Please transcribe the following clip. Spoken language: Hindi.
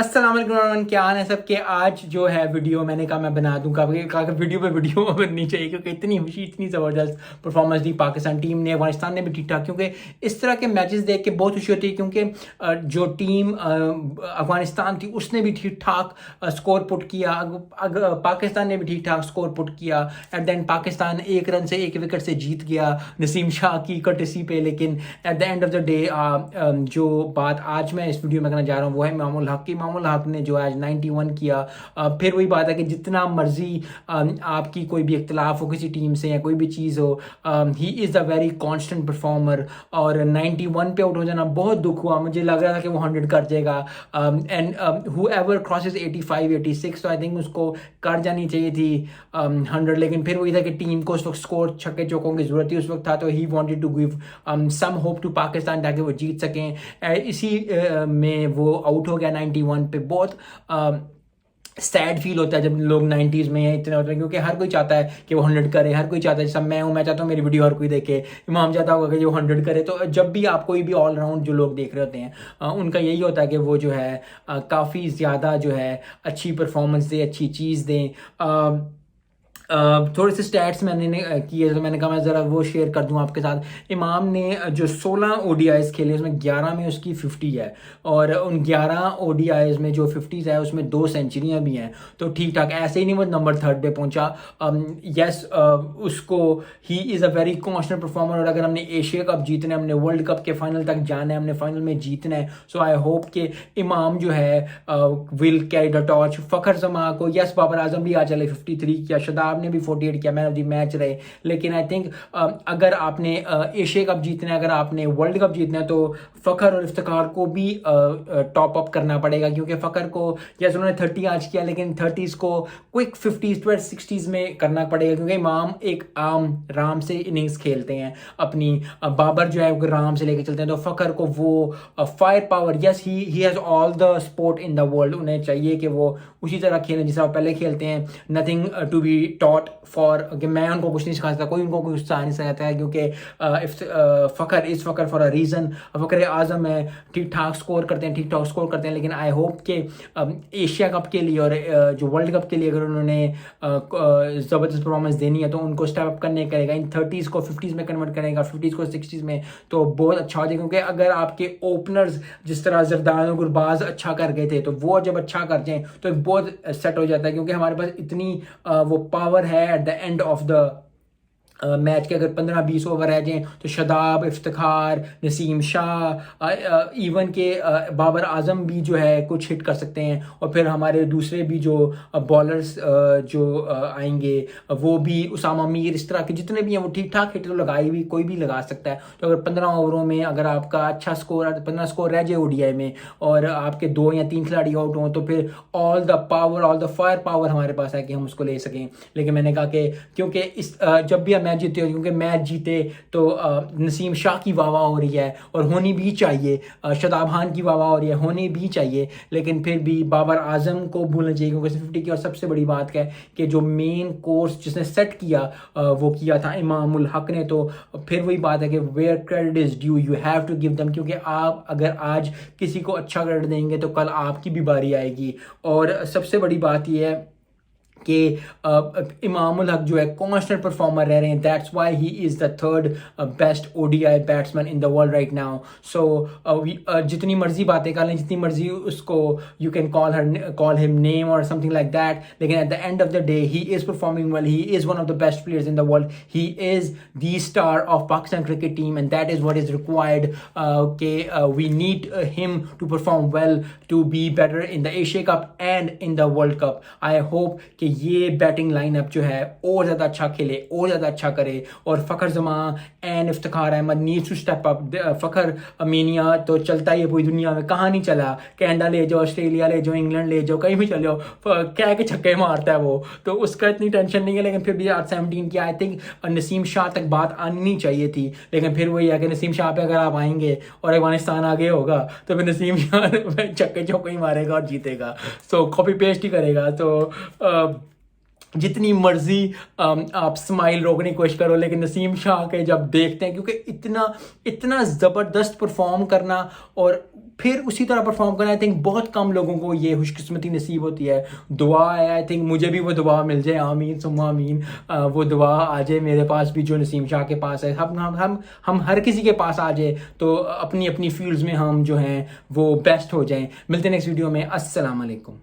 अस्सलाम वालेकुम, क्या हाल है सबके। आज जो है वीडियो मैंने कहा मैं बना दूं, कहा कि वीडियो पे वीडियो बननी चाहिए क्योंकि इतनी खुशी, इतनी ज़बरदस्त परफॉर्मेंस दी पाकिस्तान टीम ने। अफगानिस्तान ने भी ठीक ठाक, क्योंकि इस तरह के मैचेस देख के बहुत खुशी होती है क्योंकि जो टीम अफगानिस्तान थी उसने भी ठीक ठाक स्कोर पुट किया, पाकिस्तान ने भी ठीक ठाक स्कोर पुट किया। एट द एंड पाकिस्तान एक रन से, एक विकेट से जीत गया नसीम शाह की कर्टसी पे। लेकिन at the end of the day जो बात आज मैं इस वीडियो में करना चाह रहा हूँ वो है इमामुल हक की। इमामुल हक ने जो आज 91 किया। फिर वही बात है कि जितना मर्जी आपकी कोई भी इख्तलाफ हो किसी टीम से या कोई भी चीज़ हो, he is a very constant performer. और 91 पे आउट हो जाना बहुत दुख हुआ, मुझे लग रहा था कि वो 100 कर जाएगा। एंड हूएवर क्रॉसेस 85 86 तो आई थिंक उसको कर जानी चाहिए थी 100। लेकिन फिर वही था कि टीम को उस वक्त स्कोर छक्के चौकों की जरूरत थी उस वक्त था, तो he wanted to give some hope to Pakistan ताकि वो जीत सकें। इसी में वो आउट हो गया 91 पे। बहुत सैड फील होता है जब लोग 90s में इतने होते हैं, क्योंकि हर कोई चाहता है कि वो 100 करे। हर कोई चाहता है, जैसा मैं हूँ, मैं चाहता हूँ मेरी वीडियो हर कोई देखे। इमाम चाहता होगा कि वो 100 करे। तो जब भी आप कोई भी ऑलराउंड जो लोग देख रहे होते हैं उनका यही होता है कि वो जो है काफ़ी ज़्यादा जो है अच्छी परफॉर्मेंस दें, अच्छी चीज़ दें। थोड़े से स्टैट्स मैंने किए तो मैंने कहा मैं ज़रा वो शेयर कर दूं आपके साथ। इमाम ने जो 16 ओडीआईज़ खेले उसमें 11 में उसकी 50 है, और उन 11 ओडीआईज़ में जो 50s है उसमें 2 सेंचुरियां भी हैं। तो ठीक ठाक, ऐसे ही नहीं वो नंबर 3 पे पहुंचा। यस, उसको he is a very constant performer. और अगर हमने एशिया कप जीतना है, हमने वर्ल्ड कप के फाइनल तक जाना है, हमने फाइनल में जीतना है, सो आई होप कि इमाम जो है will carry the torch. Fakhar जमा को, यस बाबर आजम भी आ चले 53 किया, शदाब ने भी 48 किया, मैन ऑफ द मैच रहे। लेकिन आई थिंक अगर आपने एशिया कप जीतना है, अगर आपने वर्ल्ड कप जीतना है, तो फ़खर और इफ्तिखार को भी टॉप अप करना पड़ेगा। क्योंकि फ़खर को जैसे उन्होंने 30 आज किया, लेकिन 30s को क्विक 50s 60s में करना पड़ेगा, क्योंकि इमाम एक राम से इनिंग्स खेलते हैं अपनी। बाबर जो है वो राम से लेके चलते हैं। तो फ़खर को वो fire power, yes he has all the sport in the world, उन्हें चाहिए कि वो उसी तरह खेलें जिस तरह पहले खेलते हैं। Nothing to be taught for कि मैं उनको कुछ नहीं सिखा सकता, कोई उनको कुछ सिखा नहीं सकता है, क्योंकि Fakhar is Fakhar for a reason. Fakhar Azam है, ठीक ठाक स्कोर करते हैं, ठीक ठाक स्कोर करते हैं। लेकिन आई होप कि एशिया कप के लिए और जो वर्ल्ड कप के लिए अगर उन्होंने ज़बरदस्त परफॉर्मेंस देनी है तो उनको स्टेप अप करने करेगा, इन 30s को 50s में कन्वर्ट करेगा, 50s को 60s में, तो बहुत अच्छा हो जाएगा। क्योंकि अगर आपके ओपनर्स जिस तरह जरदान गुरबाज अच्छा कर गए थे, तो वो जब अच्छा कर जाएँ तो एक बहुत सेट हो जाता है। क्योंकि हमारे पास इतनी वो पावर है eight the end of the match के। अगर 15-20 ओवर रह जाएँ तो शदाब, इफ्तिखार, नसीम शाह, इवन के बाबर आजम भी जो है कुछ हिट कर सकते हैं। और फिर हमारे दूसरे भी जो बॉलर्स जो आएंगे वो भी, उसामा मीर, इस तरह के जितने भी हैं वो ठीक ठाक हिट तो लगाई भी कोई भी लगा सकता है। तो अगर 15 ओवरों में अगर आपका अच्छा स्कोर 15 स्कोर रह जाए ओडीआई में और आपके 2 या 3 खिलाड़ी आउट हों, तो फिर all the power, all the fire power हमारे पास है कि हम उसको ले सकें। लेकिन मैंने कहा कि क्योंकि इस जब भी मैच जीते हो, क्योंकि मैच जीते तो नसीम शाह की वाह वाह हो रही है और होनी भी चाहिए, शदाब खान की वाह वाह हो रही है, होनी भी चाहिए। लेकिन फिर भी बाबर आजम को भूलना चाहिए, क्योंकि 50 की। और सबसे बड़ी बात क्या है कि जो मेन कोर्स जिसने सेट किया वो किया था इमामुल हक ने। तो फिर वही बात है कि where credit is due you have to give them, क्योंकि आप अगर आज किसी को अच्छा क्रेडिट देंगे तो कल आपकी भी बारी आएगी। और सबसे बड़ी बात यह है कि इमामुल हक जो है कॉन्स्टेंट परफॉर्मर रह रहे हैं। That's why he is the 3rd best ODI batsman in the world right now. So जितनी मर्जी बातें कर लें, जितनी मर्जी उसको you can call him name और समथिंग लाइक दैट, लेकिन at the end of the day he is performing well, he is one of the best players in the world, he is the star of Pakistan cricket team, and that is what is required कि we need him to perform well to be better in the Asia cup and in the world cup. I hope कि ये बैटिंग लाइनअप जो है और ज़्यादा अच्छा खेले, और ज़्यादा अच्छा करे। और Fakhar Zaman and Iftikhar Ahmed needs to step up. Fakhar अमीनिया तो चलता ही है पूरी दुनिया में, कहाँ नहीं चला, कनाडा ले जाओ, ऑस्ट्रेलिया ले जाओ, इंग्लैंड ले जाओ, कहीं भी चले जाओ, क्या के छक्के मारता है वो, तो उसका इतनी टेंशन नहीं है। लेकिन फिर भी आज 17 की आई थिंक नसीम शाह तक बात आनी चाहिए थी। लेकिन फिर वही है कि नसीम शाह पे अगर आप आएंगे और अफगानिस्तान आगे होगा तो फिर नसीम शाह छक्के चौके ही मारेगा और जीतेगा, सो कॉपी पेस्ट ही करेगा। तो जितनी मर्जी आप स्माइल रोकने की कोशिश करो, लेकिन नसीम शाह के जब देखते हैं, क्योंकि इतना इतना ज़बरदस्त परफॉर्म करना और फिर उसी तरह परफॉर्म करना। आई थिंक बहुत कम लोगों को ये खुशकिस्मती नसीब होती है। दुआ है, आई थिंक मुझे भी वो दुआ मिल जाए, आमीन सुम्मा आमीन। वो दुआ आ जाए मेरे पास भी जो नसीम शाह के पास है। हम हर किसी के पास आ जाए तो अपनी अपनी फील्ड्स में हम जो हैं वो बेस्ट हो जाएं। मिलते हैं नेक्स्ट वीडियो में। अस्सलाम वालेकुम।